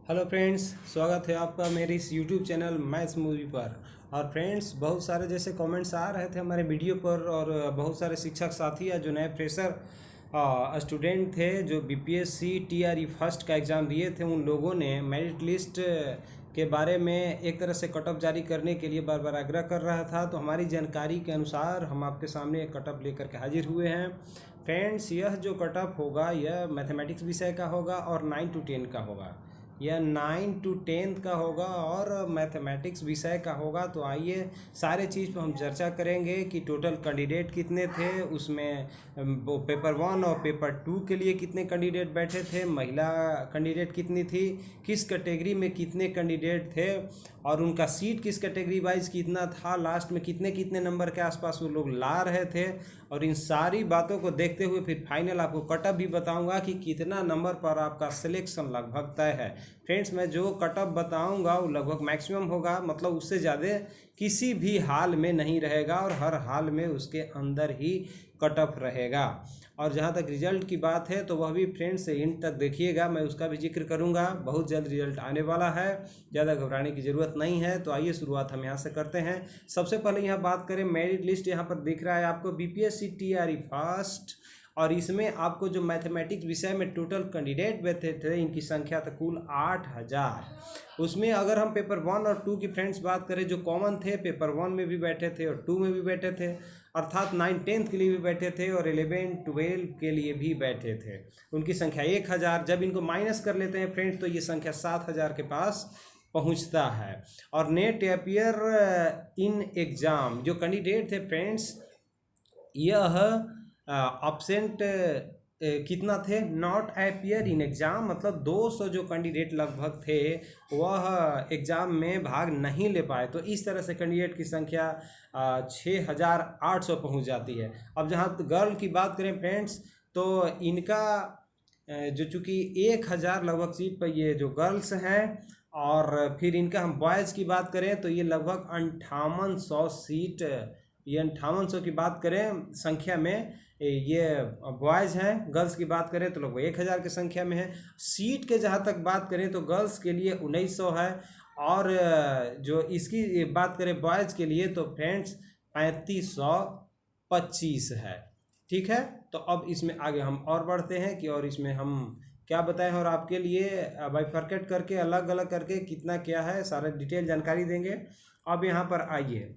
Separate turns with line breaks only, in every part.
Hello friends, स्वागत है आपका मेरे इस यूट्यूब चैनल मैथ्स मूवी पर। और फ्रेंड्स, बहुत सारे जैसे कमेंट्स आ रहे थे हमारे वीडियो पर, और बहुत सारे शिक्षक साथी या जो नए फ्रेशर स्टूडेंट थे जो बीपीएससी टीआरई फर्स्ट का एग्ज़ाम दिए थे, उन लोगों ने मेरिट लिस्ट के बारे में एक तरह से कटअप जारी करने के लिए बार बार आग्रह कर रहा था। तो हमारी जानकारी के अनुसार हम आपके सामने एक कटअप लेकर के हाजिर हुए हैं। फ्रेंड्स, यह जो कटअप होगा यह मैथमेटिक्स विषय का होगा और 9 to 10 का होगा। यह 9 to 10 का होगा और मैथमेटिक्स विषय का होगा। तो आइए सारे चीज़ पर हम चर्चा करेंगे कि टोटल कैंडिडेट कितने थे, उसमें वो पेपर 1 और पेपर 2 के लिए कितने कैंडिडेट बैठे थे, महिला कैंडिडेट कितनी थी, किस कैटेगरी में कितने कैंडिडेट थे, और उनका सीट किस कैटेगरी वाइज कितना था, लास्ट में कितने कितने नंबर के आसपास वो लोग ला रहे थे। और इन सारी बातों को देखते हुए फिर फाइनल आपको कटअप भी बताऊंगा कि कितना नंबर पर आपका सिलेक्शन लगभग तय है। फ्रेंड्स, मैं जो कटअप बताऊंगा वो लगभग मैक्सिमम होगा, मतलब उससे ज़्यादा किसी भी हाल में नहीं रहेगा और हर हाल में उसके अंदर ही कटअप रहेगा। और जहाँ तक रिजल्ट की बात है तो वह भी फ्रेंड्स एंड तक देखिएगा, मैं उसका भी जिक्र करूँगा। बहुत जल्द रिजल्ट आने वाला है, ज़्यादा घबराने की ज़रूरत नहीं है। तो आइए शुरुआत हम यहाँ से करते हैं। सबसे पहले यहाँ बात करें मेरिट लिस्ट, यहाँ पर दिख रहा है आपको बीपीएससी टीआरई फर्स्ट, और इसमें आपको जो मैथमेटिक्स विषय में टोटल कैंडिडेट बैठे थे इनकी संख्या था कुल 8000। उसमें अगर हम पेपर 1 और 2 की फ्रेंड्स बात करें, जो कॉमन थे, पेपर 1 में भी बैठे थे और 2 में भी बैठे थे, अर्थात 9-10 के लिए भी बैठे थे और 11-12 के लिए भी बैठे थे, उनकी संख्या 1000। जब इनको माइनस कर लेते हैं फ्रेंड्स तो ये संख्या 7000 के पास पहुंचता है। और नेट अपियर इन एग्ज़ाम जो कैंडिडेट थे फ्रेंड्स, यह अब्सेंट कितना थे, नॉट अपियर इन एग्ज़ाम, मतलब 200 जो कैंडिडेट लगभग थे वह एग्ज़ाम में भाग नहीं ले पाए। तो इस तरह से कैंडिडेट की संख्या 6800 पहुंच जाती है। अब जहां गर्ल की बात करें फ्रेंड्स, तो इनका जो चूँकि 1000 लगभग सीट पर ये जो गर्ल्स हैं, और फिर इनका हम बॉयज़ की बात करें तो ये लगभग 5800 सीट, ये 5800 की बात करें संख्या में ये बॉयज़ हैं। गर्ल्स की बात करें तो लगभग 1000 की संख्या में है। सीट के जहाँ तक बात करें तो गर्ल्स के लिए 1900 है, और जो इसकी बात करें बॉयज़ के लिए तो फ्रेंड्स 3525 है। ठीक है, तो अब इसमें आगे हम और बढ़ते हैं कि और इसमें हम क्या बताएं, और आपके लिए बाइफरकेट करके अलग अलग करके कितना क्या है सारा डिटेल जानकारी देंगे। अब यहाँ पर आइए,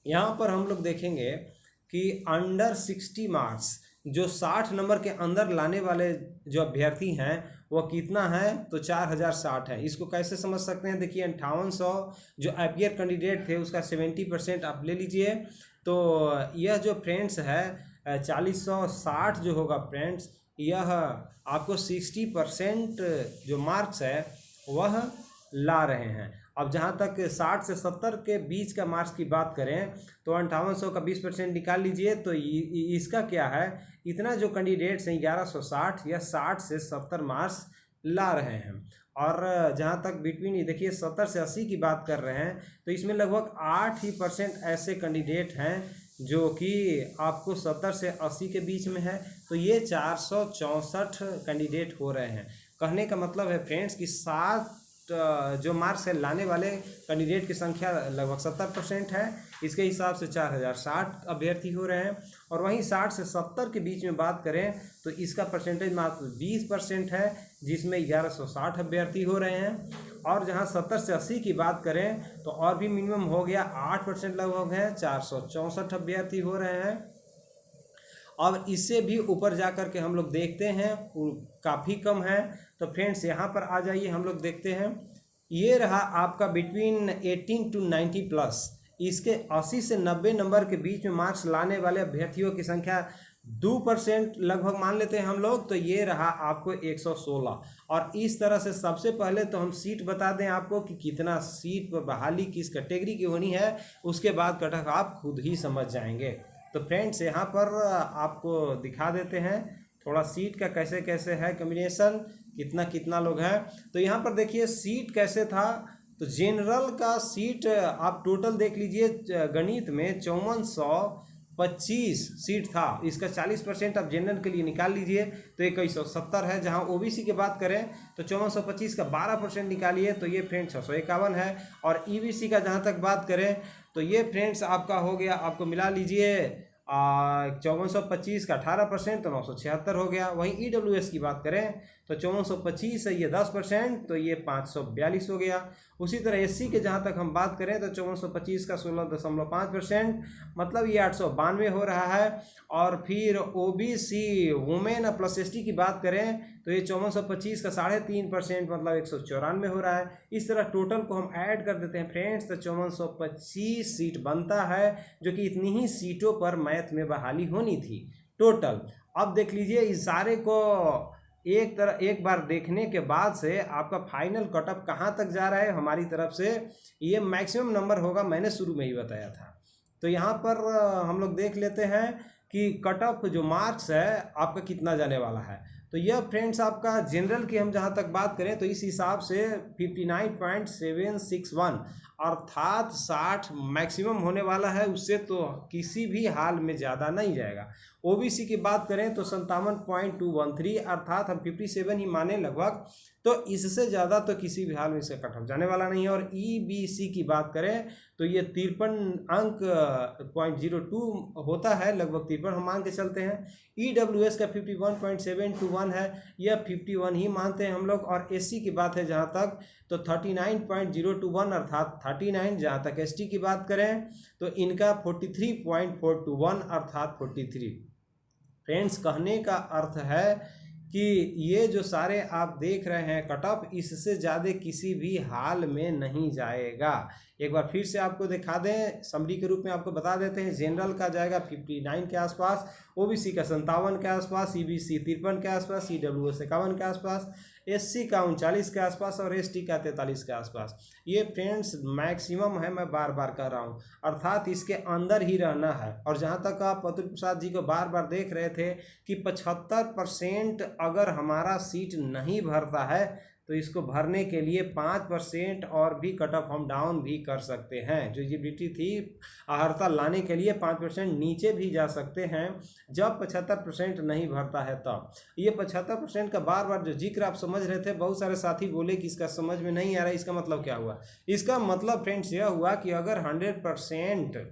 यहाँ पर हम लोग देखेंगे कि अंडर 60 मार्क्स जो 60 नंबर के अंदर लाने वाले जो अभ्यर्थी हैं वह कितना है, तो 4060 है। इसको कैसे समझ सकते हैं, देखिए 5800 जो अपियर कैंडिडेट थे उसका 70% आप ले लीजिए। तो यह जो फ्रेंड्स है 4060 जो होगा फ्रेंड्स, यह आपको 60% जो मार्क्स है वह ला रहे हैं। अब जहाँ तक 60 से 70 के बीच का मार्क्स की बात करें तो 5800 का 20% निकाल लीजिए, तो इसका क्या है, इतना जो कैंडिडेट्स हैं 1160 या 60 से 70 मार्क्स ला रहे हैं। और जहाँ तक बिटवीन देखिए 70 से 80 की बात कर रहे हैं तो इसमें लगभग 8% ऐसे कैंडिडेट हैं जो कि आपको 70 से 80 के बीच में है। तो ये 464 कैंडिडेट हो रहे हैं। कहने का मतलब है फ्रेंड्स कि 7 जो मार्क्स है लाने वाले कैंडिडेट की संख्या लगभग 70% है। इसके हिसाब से 4060 अभ्यर्थी हो रहे हैं। और वहीं 60 से 70 के बीच में बात करें तो इसका परसेंटेज मात्र 20% है, जिसमें 1160 अभ्यर्थी हो रहे हैं। और जहां 70 से 80 की बात करें तो और भी मिनिमम हो गया, 8% लगभग है, 464 अभ्यर्थी हो रहे हैं। और इससे भी ऊपर जा कर के हम लोग देखते हैं काफ़ी कम है। तो फ्रेंड्स यहाँ पर आ जाइए, हम लोग देखते हैं, ये रहा आपका बिटवीन 18 to 90 प्लस, इसके 80 से 90 नंबर के बीच में मार्क्स लाने वाले अभ्यर्थियों की संख्या 2% लगभग मान लेते हैं हम लोग, तो ये रहा आपको 116। और इस तरह से सबसे पहले तो हम सीट बता दें आपको कि कितना सीट पर बहाली किस कैटेगरी की होनी है, उसके बाद कटअप आप खुद ही समझ जाएंगे। तो फ्रेंड्स यहाँ पर आपको दिखा देते हैं थोड़ा सीट का कैसे कैसे है कम्बिनेशन, कितना कितना लोग हैं। तो यहाँ पर देखिए सीट कैसे था, तो जनरल का सीट आप टोटल देख लीजिए, गणित में 5400 सीट था, इसका 40% आप जनरल के लिए निकाल लीजिए तो 2170 है। जहां ओबीसी की बात करें तो 5425 का 12% निकालिए तो ये फ्रेंड्स 651 है। और ईबीसी का जहां तक बात करें तो ये फ्रेंड्स आपका हो गया, आपको मिला लीजिए 5425 का 18% तो 976 हो गया। वहीं ईडब्ल्यूएस की बात करें तो 5425 है ये 10% तो ये 542 हो गया। उसी तरह एससी के जहाँ तक हम बात करें तो 5425 का 16.5% मतलब ये 892 हो रहा है। और फिर ओबीसी वुमेन प्लस एसटी की बात करें तो ये 5425 का 3.5% मतलब 194 हो रहा है। इस तरह टोटल को हम ऐड कर देते हैं फ्रेंड्स तो 5425 सीट बनता है, जो कि इतनी ही सीटों पर मैथ में बहाली होनी थी टोटल। अब देख लीजिए इस सारे को एक बार देखने के बाद से आपका फाइनल कटअप कहाँ तक जा रहा है हमारी तरफ से ये मैक्सिमम नंबर होगा, मैंने शुरू में ही बताया था। तो यहाँ पर हम लोग देख लेते हैं कि कटअप जो मार्क्स है आपका कितना जाने वाला है। तो यह फ्रेंड्स आपका जनरल की हम जहाँ तक बात करें तो इस हिसाब से 59.761 अर्थात 60 मैक्सिमम होने वाला है, उससे तो किसी भी हाल में ज़्यादा नहीं जाएगा। ओबीसी की बात करें तो 57.213 अर्थात हम 57 ही माने लगभग, तो इससे ज़्यादा तो किसी भी हाल में इसका कट ऑफ जाने वाला नहीं है। और ईबीसी की बात करें तो ये 53 अंक 0.02 होता है, लगभग 53 हम मान के चलते हैं। ईडब्ल्यूएस का 51.721 है, यह 51 ही मानते हैं हम लोग। और एससी की बात है जहाँ तक तो 39.021 अर्थात 39। जहाँ तक एसटी की बात करें तो इनका 43.421 अर्थात 43। फ्रेंड्स कहने का अर्थ है कि ये जो सारे आप देख रहे हैं कटअप इससे ज़्यादा किसी भी हाल में नहीं जाएगा। एक बार फिर से आपको दिखा दें, समरी के रूप में आपको बता देते हैं। जनरल का जाएगा 59 के आसपास, ओबीसी का 57 के आसपास, ईबीसी 53 के आसपास, ईडब्ल्यूएस 51 के आसपास, एससी का 39 के आसपास और एसटी का 43 के आसपास। ये फ्रेंड्स मैक्सिमम है, मैं बार बार कह रहा हूँ, अर्थात इसके अंदर ही रहना है। और जहाँ तक आप अतुल प्रसाद जी को बार बार देख रहे थे कि 75% अगर हमारा सीट नहीं भरता है तो इसको भरने के लिए 5% और भी कट ऑफ हम डाउन भी कर सकते हैं। जो एलिजिबिलिटी थी अर्हता लाने के लिए 5% नीचे भी जा सकते हैं जब 75% नहीं भरता है तब। ये 75% का बार बार जो जिक्र आप समझ रहे थे, बहुत सारे साथी बोले कि इसका समझ में नहीं आ रहा है, इसका मतलब क्या हुआ? इसका मतलब फ्रेंड्स यह हुआ कि अगर 100%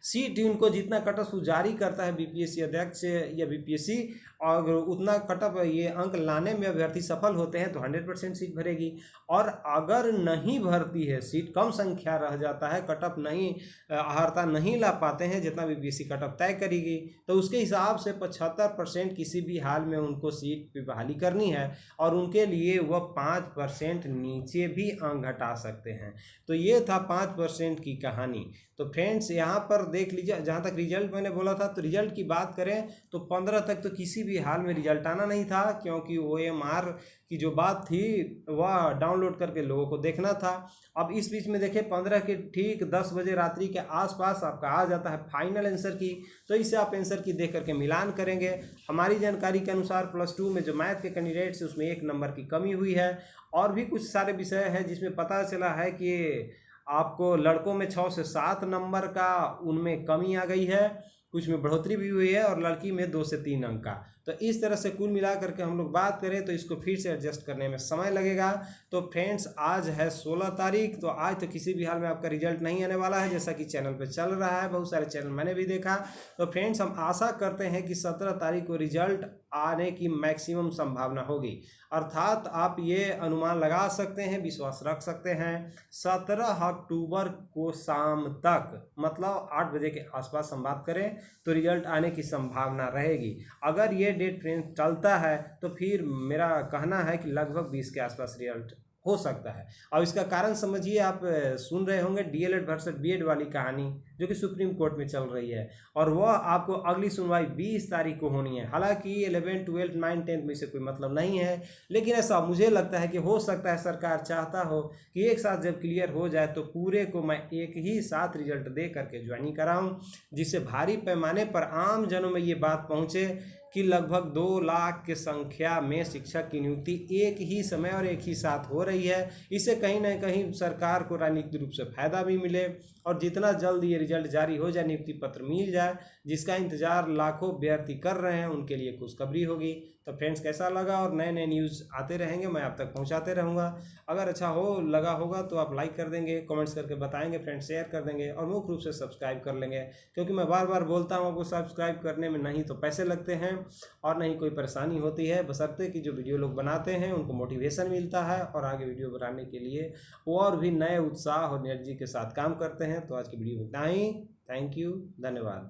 सीट उनको जितना कटअप जारी करता है बीपीएससी अध्यक्ष या बीपीएससी, और उतना कटअप ये अंक लाने में अभ्यर्थी सफल होते हैं तो 100% सीट भरेगी। और अगर नहीं भरती है सीट, कम संख्या रह जाता है, कटअप नहीं अर्हता नहीं ला पाते हैं जितना बीपीएससी कटअप तय करेगी, तो उसके हिसाब से 75% किसी भी हाल में उनको सीट की बहाली करनी है और उनके लिए वह 5% नीचे भी अंक घटा सकते हैं। तो ये था 5% की कहानी। तो फ्रेंड्स यहाँ पर देख लीजिए, जहाँ तक रिजल्ट मैंने बोला था तो रिजल्ट की बात करें तो 15 तक तो किसी भी हाल में रिजल्ट आना नहीं था, क्योंकि OMR की जो बात थी वह डाउनलोड करके लोगों को देखना था। अब इस बीच में देखें 15 के ठीक 10 बजे रात्रि के आसपास आपका आ जाता है फाइनल आंसर की, तो इससे आप आंसर की देख करके मिलान करेंगे। हमारी जानकारी के अनुसार +2 में जो मैथ के कैंडिडेट्स उसमें 1 नंबर की कमी हुई है। और भी कुछ सारे विषय हैं जिसमें पता चला है कि आपको लड़कों में 6 से 7 नंबर का उनमें कमी आ गई है, कुछ में बढ़ोतरी भी हुई है, और लड़की में 2 से 3 अंक का। तो इस तरह से कुल मिला करके हम लोग बात करें तो इसको फिर से एडजस्ट करने में समय लगेगा। तो फ्रेंड्स आज है 16 तारीख, तो आज तो किसी भी हाल में आपका रिजल्ट नहीं आने वाला है, जैसा कि चैनल पे चल रहा है, बहुत सारे चैनल मैंने भी देखा। तो फ्रेंड्स हम आशा करते हैं कि 17 तारीख को रिजल्ट आने की मैक्सिमम संभावना होगी, अर्थात आप ये अनुमान लगा सकते हैं, विश्वास रख सकते हैं 17 अक्टूबर को शाम तक, मतलब 8 बजे के आसपास हम बात करें तो रिजल्ट आने की संभावना रहेगी। अगर ये डेट फ्रेंड्स चलता है तो फिर मेरा कहना है कि लगभग 20 के आसपास रिजल्ट हो सकता है। अब इसका कारण समझिए, आप सुन रहे होंगे डीएलएड वर्सेस बीएड वाली कहानी जो कि सुप्रीम कोर्ट में चल रही है, और वह आपको अगली सुनवाई 20 तारीख को होनी है। हालांकि 11, 12, 9, 10 में से कोई मतलब नहीं है, लेकिन ऐसा मुझे लगता है कि हो सकता है सरकार चाहता हो कि एक साथ जब क्लियर हो जाए तो पूरे को मैं एक ही साथ रिजल्ट दे करके ज्वाइनिंग कराऊँ, जिससे भारी पैमाने पर आम जनों में ये बात पहुँचे कि लगभग 2 लाख की संख्या में शिक्षक की नियुक्ति एक ही समय और एक ही साथ हो रही है। इससे कहीं ना कहीं सरकार को राजनीतिक रूप से फायदा भी मिले और जितना जल्द ये रिजल्ट जारी हो जाए, नियुक्ति पत्र मिल जाए, जिसका इंतजार लाखों अभ्यर्थी कर रहे हैं, उनके लिए खुशखबरी होगी। तो फ्रेंड्स, कैसा लगा? और नए नए न्यूज़ आते रहेंगे, मैं आप तक पहुंचाते रहूँगा। अगर अच्छा हो लगा होगा तो आप लाइक कर देंगे, कमेंट्स करके बताएंगे, फ्रेंड्स शेयर कर देंगे और मुख्य रूप से सब्सक्राइब कर लेंगे, क्योंकि मैं बार बार बोलता हूँ आपको सब्सक्राइब करने में नहीं तो पैसे लगते हैं और नहीं कोई परेशानी होती है, बशर्ते कि जो वीडियो लोग बनाते हैं उनको मोटिवेशन मिलता है और आगे वीडियो बनाने के लिए वो और भी नए उत्साह और एनर्जी के साथ काम करते हैं। तो आज की वीडियो में इतना ही। थैंक यू, धन्यवाद।